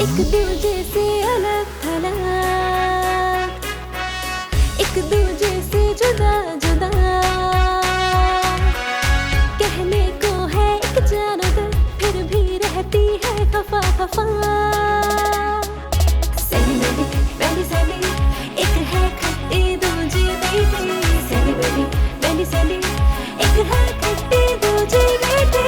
एक दूजे से अलग थलग, एक दूजे से जुदा जुदा, कहने को है एक जानो दिल, फिर भी रहती है खफा खफा। सैली बेबी बेली सैली, एक है खट्टी दूजी बेटी। सैली बेबी बेली सैली, एक है खट्टी दूजी बेटी।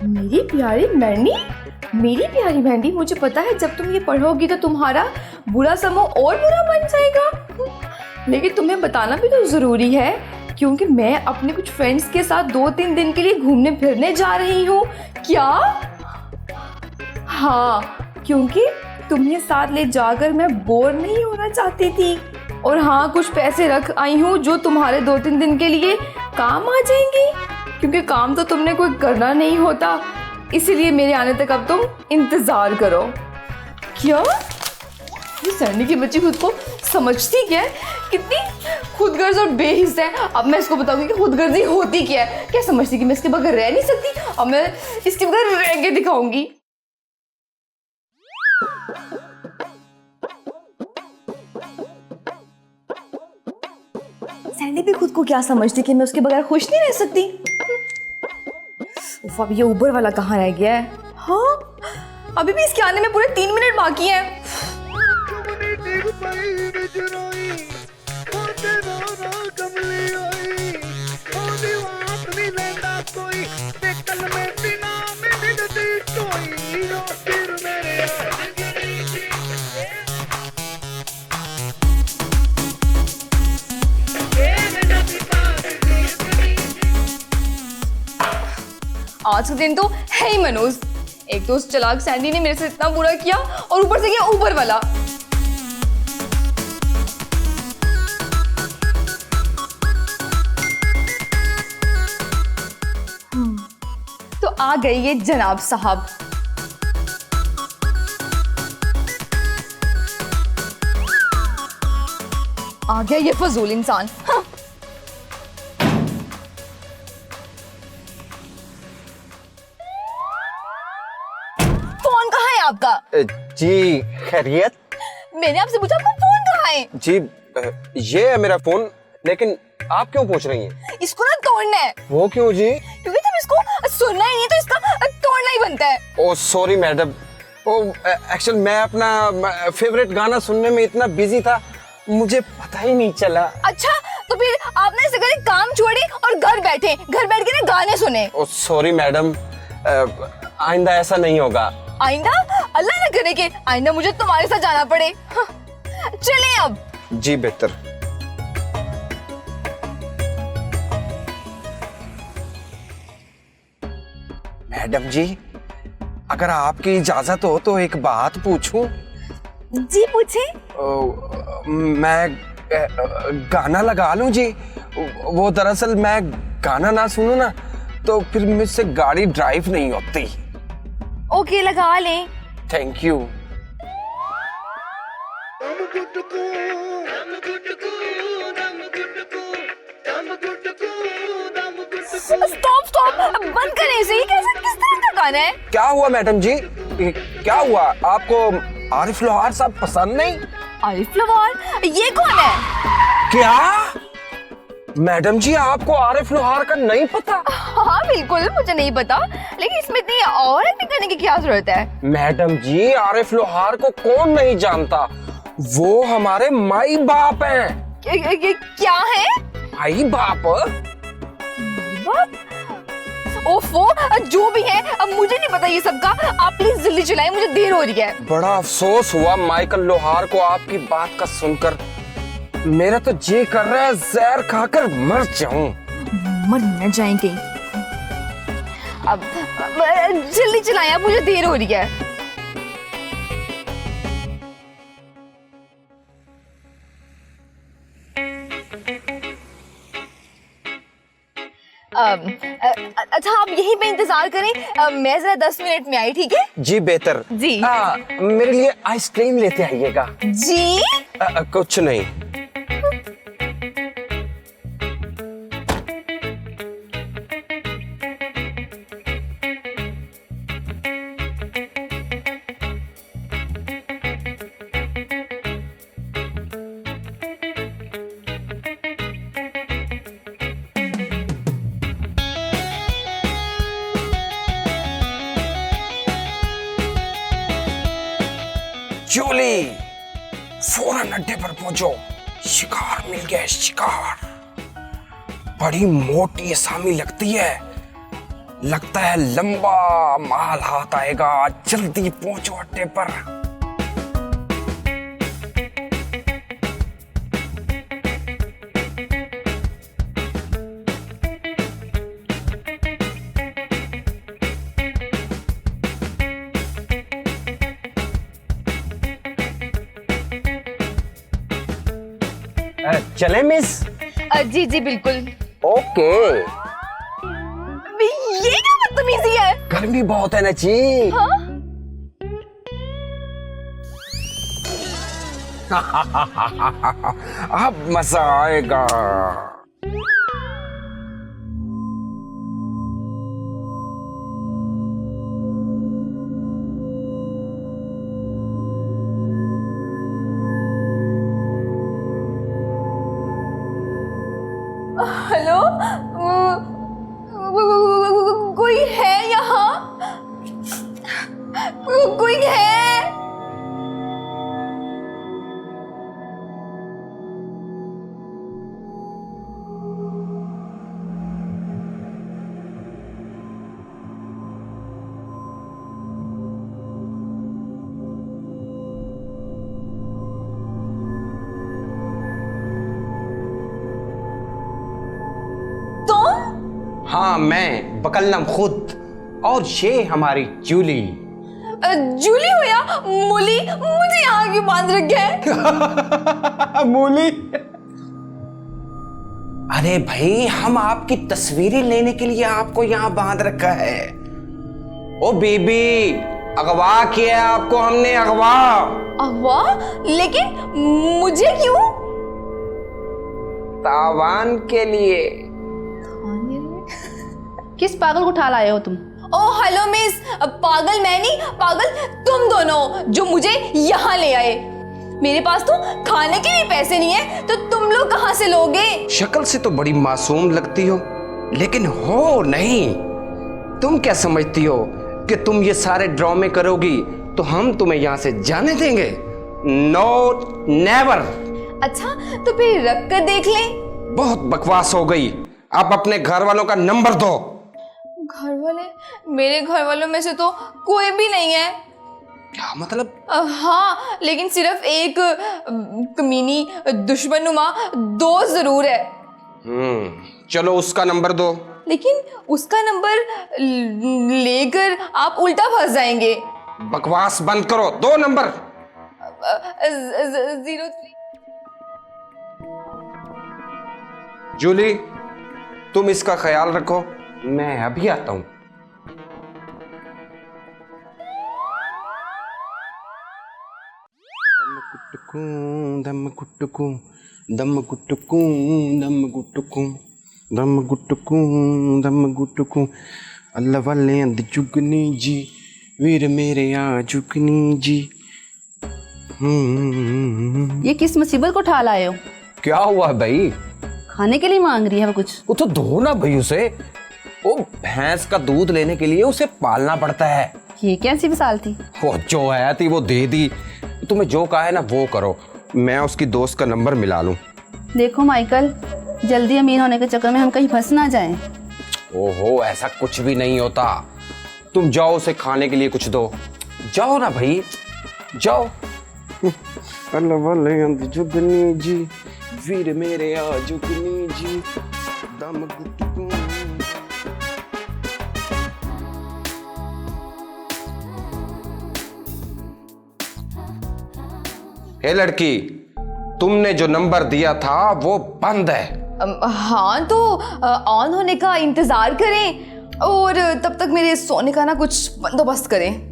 मेरी प्यारी मैंडी, मेरी प्यारी मैंडी, मुझे पता है जब तुम ये पढ़ोगी तो तुम्हारा बुरा समय और बुरा बन जाएगा, लेकिन तुम्हें बताना भी तो ज़रूरी है क्योंकि मैं अपने कुछ फ्रेंड्स के साथ 2-3 दिन के लिए घूमने फिरने जा रही हूँ। क्या? हाँ, क्योंकि तुम्हें साथ ले जाकर मैं बोर नहीं होना चाहती थी। और हाँ, कुछ पैसे रख आई हूँ जो तुम्हारे 2-3 दिन के लिए काम आ जाएंगे, क्योंकि काम तो तुमने कोई करना नहीं होता, इसीलिए मेरे आने तक अब तुम इंतज़ार करो। क्या? ये सैंडी की बच्ची खुद को समझती क्या है? कितनी खुदगर्ज और बेहिस है। अब मैं इसको बताऊंगी कि खुदगर्जी होती क्या है। क्या समझती कि मैं इसके बगैर रह नहीं सकती? अब मैं इसके बगैर रह के दिखाऊंगी। सैंडी भी खुद को क्या समझती कि मैं उसके बगैर खुश नहीं रह सकती। उफ, अब ये ऊबर वाला कहाँ रह गया है? हाँ, अभी भी इसके आने में पूरे 3 मिनट बाकी हैं। आज का दिन तो है ही मनोज। एक तो उस चालाक सैंडी ने मेरे से इतना बुरा किया और ऊपर से ये ऊपर वाला। तो आ गई ये जनाब साहब। आ गया ये फजूल इंसान। हाँ। आपका जी खैरियत? मैंने आपसे पूछा आपका फोन कहाँ है? जी ये है मेरा फोन, लेकिन आप क्यों पूछ रही हैं? इसको ना तोड़ना है। वो क्यों जी? क्योंकि जब इसको सुनना ही नहीं तो इसका तोड़ना ही बनता है। ओ सॉरी मैडम, ओ एक्चुअल मैं अपना फेवरेट गाना सुनने में इतना बिजी था, मुझे पता ही नहीं चला। अच्छा, तो फिर आपने इसे घर काम छोड़ी और घर बैठ के ना गाने सुने। ओ सॉरी मैडम, आइंदा ऐसा नहीं होगा। आइंदा? अल्लाह न करे कि आइंदा मुझे तुम्हारे साथ जाना पड़े। हाँ। चलें अब। जी बेहतर। मैडम जी, अगर आपकी इजाजत हो तो एक बात पूछूं? जी पूछे। मैं गाना लगा लूं जी? वो दरअसल मैं गाना ना सुनूं ना तो फिर मुझसे गाड़ी ड्राइव नहीं होती। ओके, लगा लें। Thank you. स्टॉप, बंद करें इसे। किस तरह का गाना है? क्या हुआ मैडम जी? क्या हुआ? आपको आरिफ लोहार साहब पसंद नहीं? आरिफ लोहार? ये कौन है? क्या? मैडम जी आपको आरिफ लोहार का नहीं पता? हाँ बिल्कुल मुझे नहीं पता, लेकिन इसमें इतनी और एक्टिंग करने की क्या जरूरत है? मैडम जी आरिफ लोहार को कौन नहीं जानता, वो हमारे माई बाप हैं। क्या है? माई बाप? ओफो, जो भी है अब मुझे नहीं पता ये सब का। आप प्लीज जल्दी चलाएं, मुझे देर हो रही है। बड़ा अफसोस हुआ माइकल लोहार को आपकी बात का सुनकर। मेरा तो जी कर रहा है जहर खाकर मर जाऊं। मर न जाएंगे। अब जल्दी चलाएं, अब मुझे देर हो रही है। अच्छा आप यहीं पे इंतजार करें, मैं जरा 10 मिनट में आई, ठीक है? जी बेहतर जी। मेरे लिए आइसक्रीम लेते आइएगा। जी कुछ नहीं। जूली फौरन अड्डे पर पहुंचो, शिकार मिल गया है, शिकार। बड़ी मोटी असामी लगती है, लगता है लंबा माल हाथ आएगा। जल्दी पहुंचो अड्डे पर। चले मिस? जी जी बिल्कुल। ओके। ये क्या बदतमीजी है? गर्मी बहुत है ना जी। हाँ? अब मजा आएगा। हेलो, कोई है यहाँ? कोई है? हाँ मैं बकलनम खुद, और ये हमारी जूली। जूली हो या मूली? मुझे यहाँ क्यों बांध रखे है? मूली? अरे भाई हम आपकी तस्वीरें लेने के लिए आपको यहाँ बांध रखा है। ओ बेबी, अगवा किया आपको हमने, अगवा। अगवा? लेकिन मुझे क्यों? तावान के लिए। किस पागल को उठा लाए हो तुम? ओह हेलो मिस, पागल मैं नहीं, पागल तुम दोनों जो मुझे यहाँ ले आए। मेरे पास तो खाने के लिए पैसे नहीं है, तो तुम लोग कहाँ से लोगे? शक्ल से तो बड़ी मासूम लगती हो, लेकिन हो नहीं। तुम क्या समझती हो कि तुम ये सारे ड्रामे करोगी तो हम तुम्हें यहाँ से जाने देंगे? No never. अच्छा तो फिर रख कर देख लें। बहुत बकवास हो गई, आप अपने घर वालों का नंबर दो। घर वाले? मेरे घर वालों में से तो कोई भी नहीं है। क्या मतलब? हाँ लेकिन सिर्फ एक कमीनी दुश्मनुमा दोस्त जरूर है। चलो उसका नंबर दो। लेकिन उसका नंबर लेकर आप उल्टा फंस जाएंगे। बकवास बंद करो, दो नंबर। 03। जूली तुम इसका ख्याल रखो, मैं अभी आता हूं। दम गुटकू दम गुटकू दम गुटकू दम गुटकू दम गुटकू। अल्लाह वाले अंद जुगनी जी, वीर मेरे आ जुगनी जी। ये किस मुसीबत को उठा लाए हो? क्या हुआ भाई? खाने के लिए मांग रही है वो कुछ? वो तो दो ना भाई उसे। वो भैंस का दूध लेने के लिए उसे पालना पड़ता है। ये कैसी मिसाल थी? वो जो है थी वो दे दी। तुम्हें जो कहा है ना वो करो, मैं उसकी दोस्त का नंबर मिला लूं। देखो माइकल, जल्दी अमीर होने के चक्कर में हम कहीं फंस ना जाएं। ओहो, ऐसा कुछ भी नहीं होता। तुम जाओ, उसे खाने के लिए कुछ दो। जाओ ना भाई, जाओ। जुगनी जी, वीर मेरे आ जुगनी जी, दम गुटकू। हे लड़की, तुमने जो नंबर दिया था वो बंद है। हाँ तो ऑन होने का इंतजार करें और तब तक मेरे सोने का ना कुछ बंदोबस्त करें।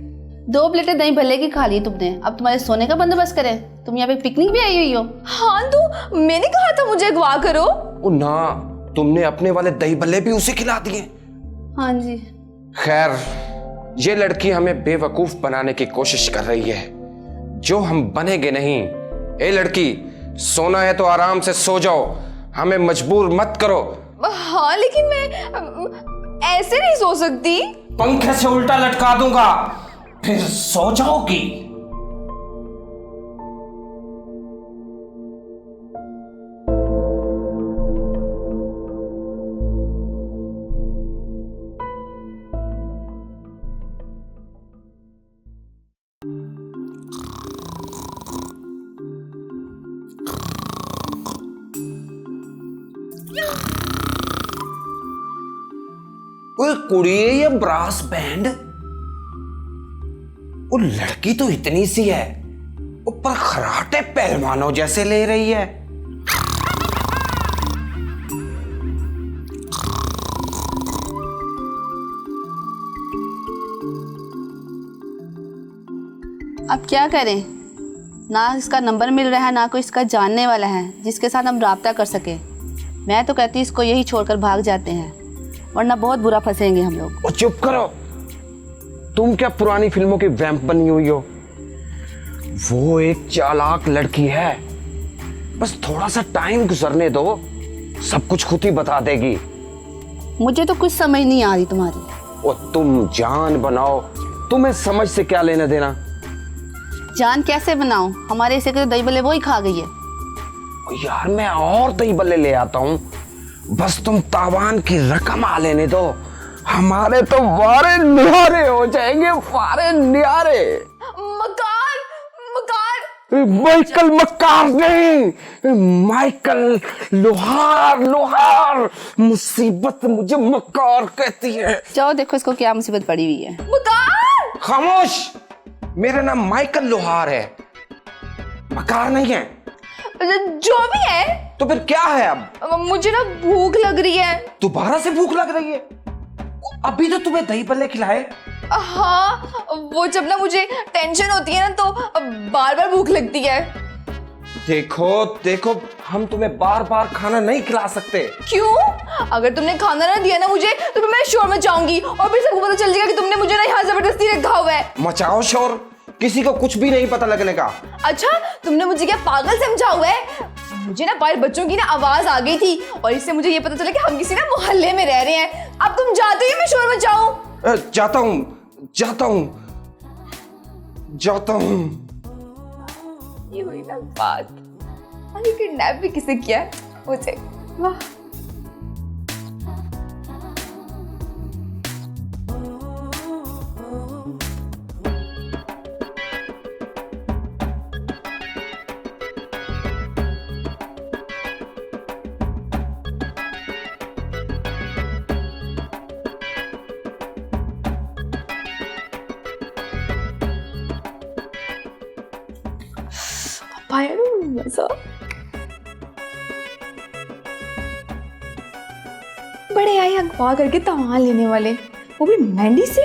2 प्लेटें दही भल्ले की खा ली तुमने, अब तुम्हारे सोने का बंदोबस्त करें? तुम यहाँ पे पिकनिक भी आई हुई हो? हाँ तो मैंने कहा था मुझे अगवा करो। ओ ना, तुमने अपने वाले दही भल्ले भी उसे खिला दिए। हाँ जी। खैर, ये लड़की हमें बेवकूफ बनाने की कोशिश कर रही है, जो हम बनेंगे नहीं। ए लड़की, सोना है तो आराम से सो जाओ, हमें मजबूर मत करो। हाँ लेकिन मैं ऐसे नहीं सो सकती। पंखे से उल्टा लटका दूंगा, फिर सो जाओगी। ओए कुड़ी है ये ब्रास बैंड। वो लड़की तो इतनी सी है, ऊपर खराटे पहलवानों जैसे ले रही है। अब क्या करें? ना इसका नंबर मिल रहा है, ना कोई इसका जानने वाला है जिसके साथ हम राब्ता कर सके। मैं तो कहती इसको यही छोड़कर भाग जाते हैं, वरना बहुत बुरा फंसेंगे हम लोग। ओ चुप करो, तुम क्या पुरानी फिल्मों की वैम्प बनी हुई हो? वो एक चालाक लड़की है, बस थोड़ा सा टाइम गुजरने दो, सब कुछ खुद ही बता देगी। मुझे तो कुछ समझ नहीं आ रही तुम्हारी। ओ तुम जान बनाओ, तुम्हें समझ से क्या लेना देना। जान कैसे बनाऊं? हमारे हिस्से के दही भल्ले वो ही खा गई है। ओ यार, मैं और दही भल्ले ले आता हूँ, बस तुम तावान की रकम आ लेने दो। हमारे तो वारे निहारे हो जाएंगे, वारे निहारे। मकार मकार माइकल मक्कार नहीं, माइकल लोहार। लोहार मुसीबत मुझे मक्कार कहती है। जाओ देखो इसको क्या मुसीबत पड़ी हुई है। मकार। खामोश, मेरा नाम माइकल लोहार है, मक्कार नहीं है। जो भी है। तो फिर क्या है? अब मुझे ना भूख लग रही है। दोबारा से भूख लग रही है? अभी तो तुम्हें दही भल्ले खिलाए। हाँ, वो जब ना मुझे टेंशन होती है ना तो बार बार भूख लगती है। देखो देखो, हम तुम्हें बार बार खाना नहीं खिला सकते। क्यों? अगर तुमने खाना ना दिया ना मुझे तो फिर मैं शोर मचाऊंगी और फिर सबको पता चल जाएगा कि तुमने मुझे ना यहाँ जबरदस्ती रखा हुआ है। मचाओ शोर, किसी को कुछ भी नहीं पता लगने का। अच्छा, तुमने मुझे क्या पागल समझा हुआ है? मुझे ना बाहर बच्चों की ना आवाज आ गई थी और इससे मुझे ये पता चला कि हम किसी ना मोहल्ले में रह रहे हैं। अब तुम जाते ही मैं शोर मचाऊं? जाता हूँ, जाता हूँ, जाता हूँ। ये हुई ना बात। अरे किडनैप भी किसे किया मुझे? वाह। पाया ना मजा। बड़े आए अगवा करके तवान लेने वाले, वो भी मैंडी से।